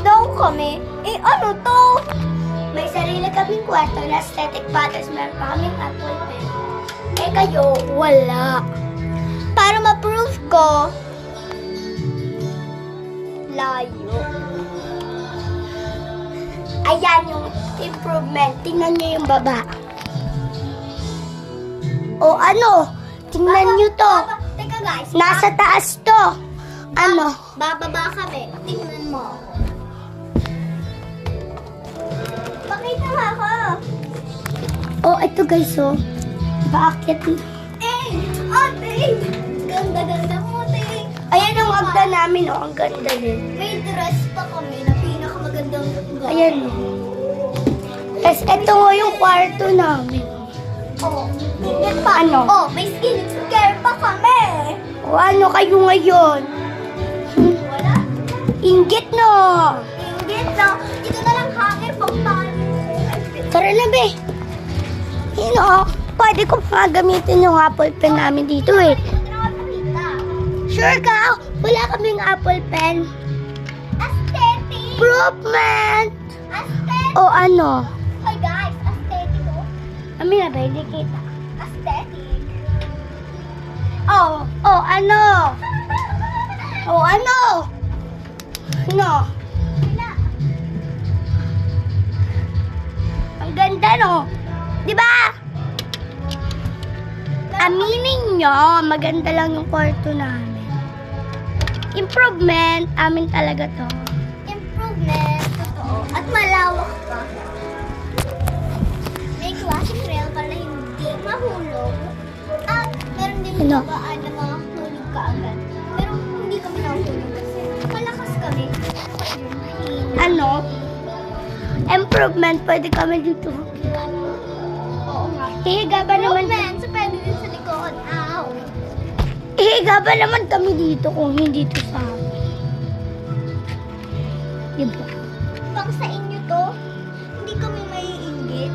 daw kami. Eh, ano to? May sarili kaming kwarto na aesthetic battles. Meron pa kaming apple pen. Eh, kayo, wala. Para ma-prove ko, layo. Ayan yung improvement. Tingnan nyo yung baba. O ano? Tingnan nyo to. Teka guys. Nasa taas to. Ano? Bababa kami. Tingnan mo. Pakita nga ako. Oh, ito guys, oh. Bakit? Eh, ate! Ganda-ganda mo, ate. Ayan ang magda namin, oh. Ang ganda din. May dress pa kami na pinakamagandang ganda. Ayan, oh. Tapos ito nga yung kwarto namin. Oh, tingnan pa. Ano? Oh, may skincare pa kami. O ano kayo ngayon? Wala. Inggit, no? Inggit, no? Ito na lang hanger pang paano. Tara na, be. Yun, oh. Pwede ko pa gamitin yung apple pen namin dito, eh. Sure ka? Wala kaming apple pen. Aesthetic. Improvement. Aesthetic. O ano? Hi guys, aesthetic, oh. Kami na ba? Hindi kita. Aesthetic. Oh, ano? Oh, ano? Ano? Ang ganda, no? Di ba? Aminin nyo, maganda lang yung kwarto namin. Improvement, amin talaga to. Improvement, totoo. At malawak pa. May classic rail para hindi mahulog. At meron din yung babaan na mahulog ka agad. Pero hindi kami nahulog kasi malakas kami. Ano? Improvement, pwede kami dito. Oo nga. Hihiga ba naman? Improvement, so pwede din sa likod. Ow! Hihiga ba naman kami dito kung hindi to sa amin? Diba? Pang sa inyo to, hindi kami maiinggit.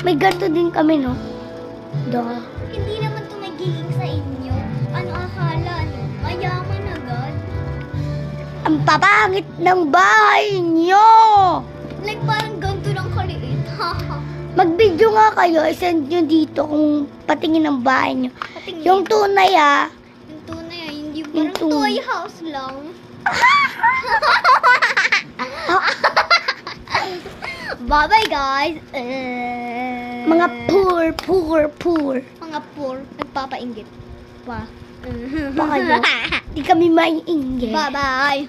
May ganito din kami, no? Duh. Hindi naman to magiging sa inyo. Ano akala, no? Mayaman agad. Ang papangit ng bahay nyo! Like parang ganito lang kaliit. Mag-video nga kayo, isend nyo dito kung patingin ang bahay nyo. Patingin. Yung tunay, ah. Yung tunay, ah. Hindi parang toy house lang. Bye-bye, guys. Mga poor. Mga poor. Nagpapainggit pa. Pa kayo. Di kami maiinggit. Bye-bye.